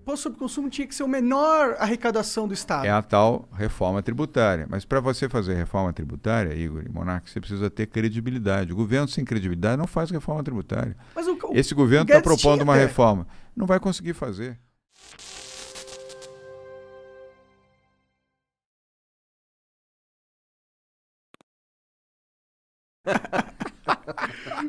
imposto sobre consumo tinha que ser o menor arrecadação do Estado. É a tal reforma tributária. Mas para você fazer reforma tributária, Igor e Monark, você precisa ter credibilidade. O governo sem credibilidade não faz reforma tributária. Mas Esse governo está propondo uma até reforma. Não vai conseguir fazer.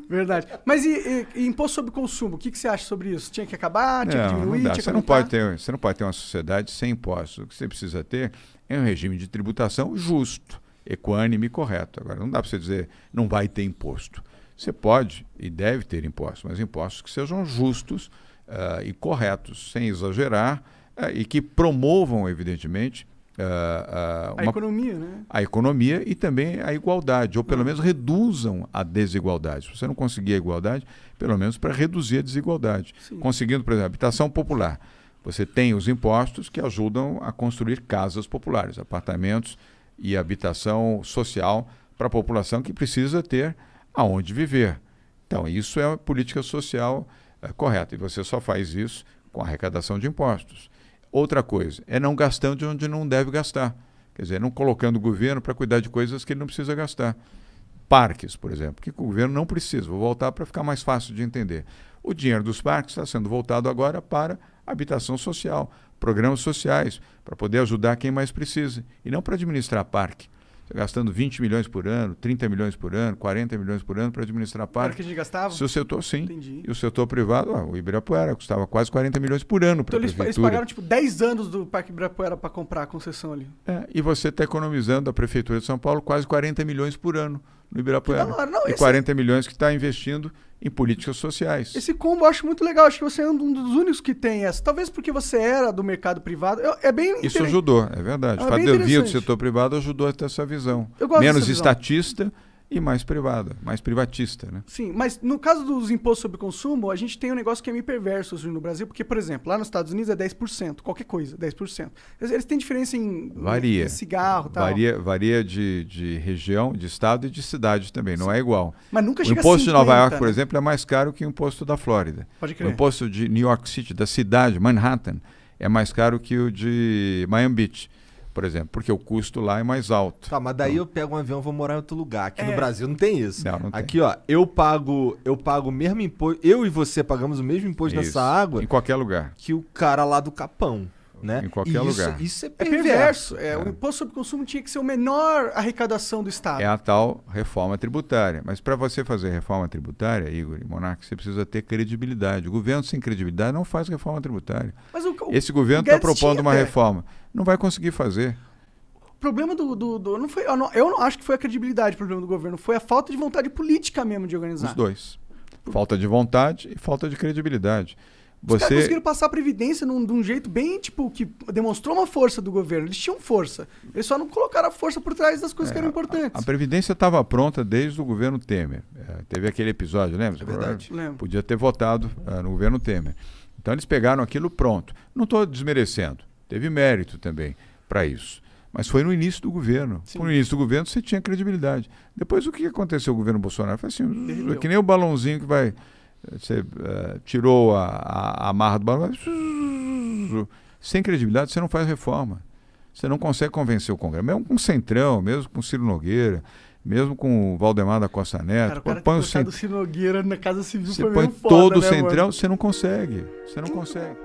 Verdade. Mas e imposto sobre consumo? O que você acha sobre isso? Tinha que acabar? Tinha que diminuir? Não dá. Tinha que Você não aumentar? pode ter uma sociedade sem impostos. O que você precisa ter é um regime de tributação justo, equânime e correto. Agora, não dá para você dizer não vai ter imposto. Você pode e deve ter impostos, mas impostos que sejam justos e corretos, sem exagerar, e que promovam, evidentemente, A economia, né? a economia e também a igualdade, ou pelo menos reduzam a desigualdade. Se você não conseguir a igualdade, pelo menos para reduzir a desigualdade. Sim. Conseguindo, por exemplo, habitação popular. Você tem os impostos que ajudam a construir casas populares, apartamentos e habitação social para a população que precisa ter aonde viver. Então, isso é uma política social correta. E você só faz isso com a arrecadação de impostos. Outra coisa é não gastando onde não deve gastar. Quer dizer, não colocando o governo para cuidar de coisas que ele não precisa gastar. Parques, por exemplo, que o governo não precisa. Vou voltar para ficar mais fácil de entender. O dinheiro dos parques está sendo voltado agora para habitação social, programas sociais, para poder ajudar quem mais precisa. E não para administrar parque. Você gastando 20 milhões por ano, 30 milhões por ano, 40 milhões por ano para administrar parque. Era que a gente gastava? Se o setor, sim. Entendi. E o setor privado, o Ibirapuera, custava quase 40 milhões por ano para Então a prefeitura. eles pagaram tipo 10 anos do Parque Ibirapuera para comprar a concessão ali. E você está economizando a Prefeitura de São Paulo quase 40 milhões por ano no Ibirapuera. Que da hora. Não, e 40 milhões que está investindo em políticas sociais. Esse combo eu acho muito legal. Acho que você é um dos únicos que tem essa. Talvez porque você era do mercado privado. É bem Isso ajudou, é verdade. O fato de eu vir do setor privado ajudou a ter essa visão. Eu gosto menos dessa visão. estatista e mais privada, mais privatista, né? Sim, mas no caso dos impostos sobre consumo, a gente tem um negócio que é meio perverso assim, no Brasil, porque, por exemplo, lá nos Estados Unidos é 10%, qualquer coisa, 10%. Eles têm diferença em cigarro e tal. Varia de região, de estado e de cidade também, não é igual. Mas nunca o chega a imposto 50, de Nova York, por né? exemplo, é mais caro que o imposto da Flórida. Pode crer. O imposto de New York City, da cidade, Manhattan, é mais caro que o de Miami Beach, por exemplo, porque o custo lá é mais alto. Tá, mas daí eu pego um avião e vou morar em outro lugar. Aqui no Brasil não tem isso. Não tem. Aqui, ó, eu pago o mesmo imposto, eu e você pagamos o mesmo imposto nessa água em qualquer lugar. que o cara lá do Capão, né? Em qualquer lugar. Isso é É perverso. perverso. O imposto sobre consumo tinha que ser o menor arrecadação do Estado. É a tal reforma tributária. Mas para você fazer reforma tributária, Igor e Monark, você precisa ter credibilidade. O governo sem credibilidade não faz reforma tributária. Mas Esse governo está propondo uma reforma. Não vai conseguir fazer. O problema não foi, eu não acho que foi a credibilidade o problema do governo, foi a falta de vontade política mesmo de organizar. Os dois. Falta de vontade e falta de credibilidade. Os caras conseguiram passar a Previdência de um jeito bem, tipo, que demonstrou uma força do governo. Eles tinham força. Eles só não colocaram a força por trás das coisas que eram importantes. A Previdência estava pronta desde o governo Temer. Teve aquele episódio, lembra? É verdade. Lembro. Podia ter votado no governo Temer. Então eles pegaram aquilo pronto. Não estou desmerecendo. Teve mérito também para isso. Mas foi no início do governo. No início do governo você tinha credibilidade. Depois o que aconteceu com o governo Bolsonaro? Foi assim, que nem o balãozinho que vai... Você tirou a amarra do balão. Sem credibilidade você não faz reforma. Você não consegue convencer o Congresso. Mesmo com o Centrão, mesmo com o Ciro Nogueira, mesmo com o Valdemar da Costa Neto. Cara, põe o Ciro Nogueira na Casa Civil você foi põe meio foda, todo o né, Centrão, mano? você não consegue. Você não consegue.